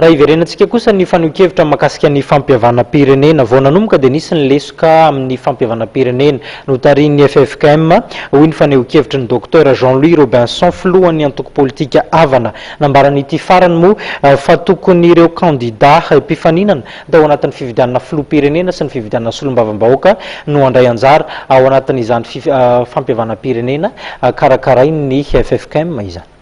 raha iverenantsika kosa ny fanehoan-kevitra mahakasika ny fampihavanam-pirenena vao nanomboka dia nisy ny lesoka amin'ny fampihavanam-pirenena notarian'ny FFKM hoy ny fanehoan-kevitra ny docteur Jean-Louis Robinson filohan'ny antoko politika havana nambarany ity farany moa fa tokony ireo candidat mpifaninana tao anatin'ny fifidianana filoham-pirenena sy ny fifidianana solombavam-bahoaka no handray anjara ao anatin'izany fampihavanam-pirenena karakarain'ny FFKM izany.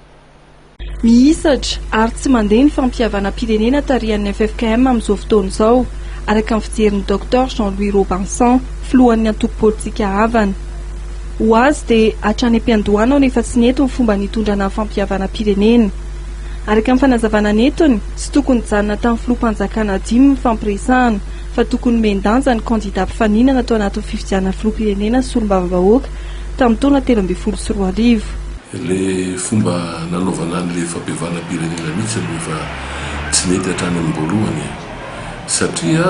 Mihisatra ary tsy mandeha ny fampihavanam-pirenena tarihan'ny FFKM amin'izao fotoana izao araka ny fijerin'ny docteur Jean-Louis Robinson filohan'ny antoko politika havana. Ho azy dia hatrany am-piandohana nefa tsy neto ny fomba nitondrana fampihavanam-pirenena. Araka ny fanazavana netony tsy tokony janona tamin'ny filoham-panjakana dimy ny fampiresahana fa tokony mendanja ny kandidat mpifaninana tao anatin'ny fifidianana filoham-pirenena sy solombavam-bahoaka tamin'ny taona 2014. Le fomba nanaovana an'le fampihavanam-pirenena mihitsy rehefa tsy nety hatrany amin'ny voalohany satria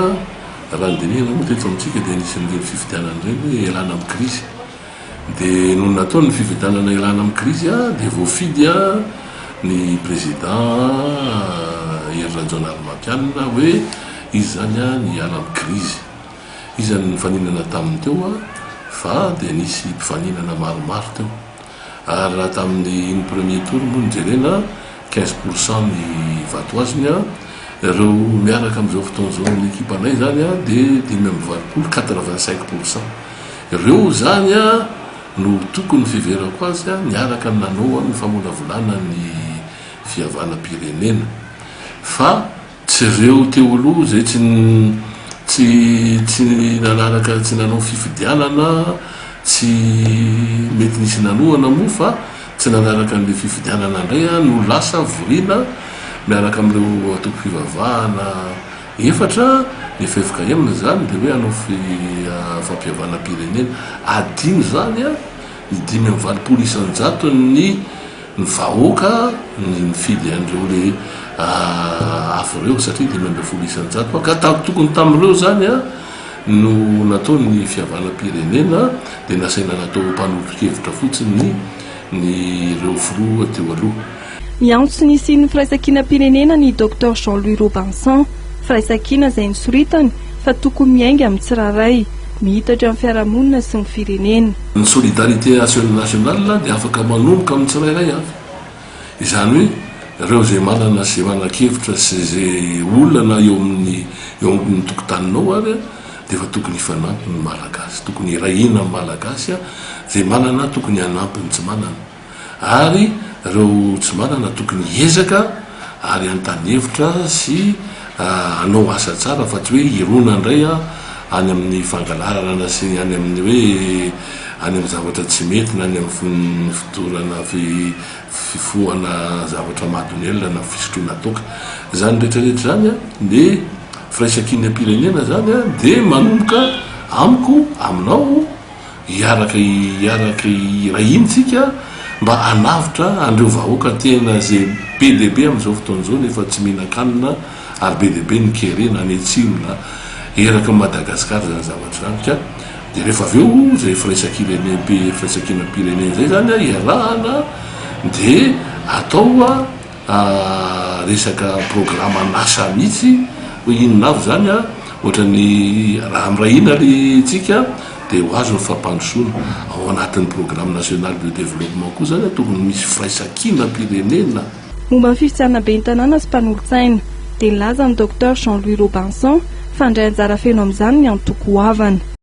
raha ny denena moa teto amintsika dia nisy an'ireny fifidianana ireny hoe ialana amin'ny krizy dia no natao ny fifidianana ialana amin'ny krizy dia voafidy ny président Hery Rajaonarimampianina hoe izy zany ny iala amin'ny krizy izy ny mifaninana taminy teo fa dia nisy mpifaninana maromaro teo. Ary raha tamin'ny premier tour moa nijerena 15% ny vatoaziny ireo miaraka amin'izao fotoana izao amin'ny ekipanay zany dia 85% ireo zany no tokony fiverako azy niaraka nanao ny famolavolana ny fihavanam-pirenena fa tsy ireo teo aloha zay tsy nanaraka tsy nanao fifidianana tsy mety nisy nanoana moa fa tsy nanaraka an'le fifidianana indray no lasa vorina miaraka amin'ireo atoko fivavahana efatra ny FFKM zany dia hoe hanao fampihavanam-pirenena adiny zany ny 5.valopolo isan-jato ny vahoaka ny mifidy an'ireo le afo ireo satria 5.20 isan-jato ka tokony tamin'ireo zany no natao ny fihavanam-pirenena dia nasaina natao mpanolotra-kevitra fotsiny ny ireo filoha teo aloha. Miantso ny sin'ny firaisankina-pirenena ny docteur Jean-Louis Robinson firaisankina izay nisoritany fa tokony miainga amin'ny tsirairay mihitatra amin'ny fiarahamonina sy ny firenena. Ny solidarité nationale dia afaka manomboka amin'ny tsirairay avy izany hoe ireo zay manana zay manan-kevitra sy zay olana eo amin'ny tokotaninao ary dia efa tokony hifanampy ny malagasy tokony irahina amin'ny malagasy zay manana tokony hanampy ny tsy manana ary ireo tsy manana tokony hiezaka ary antany-hevitra sy hanao asa tsara fa tsy hoe irona indray any amin'ny fangalarana sy any amin'ny hoe any amin'ny zavatra tsy mety na any amin'ny fitorana fifohana zavatra mahadonelona na fisotroana toka zany rehetrarehetra zany dia firaisankina-pirenena zany dia manomboka amiko aminao hiaraka irahintsika mba hanavitra andreo vahoaka tena zay be dia be amin'izao fotoana izao nefa tsy mihinan-kanina ary be dia be ny kerena any atsimo na eraka Madagasikara zany zavatra zany ka dia rehefa avy eo zay firaisankina-pirenena zay zany iarahana dia atao resaka programa nasa mihitsy hoe inona avy zany ohatrany raha am'rahina le tsika dia ho azo ny fampandrosoana ao anatin'ny programme national de développement koa zany tokony misy firaisankina-pirenena. Momba ny fifidianana be ny tanàna sy mpanolotsaina dia nilaza ny docteur Jean-Louis Robinson fandray anjara feno amin'izany ny antoko havana.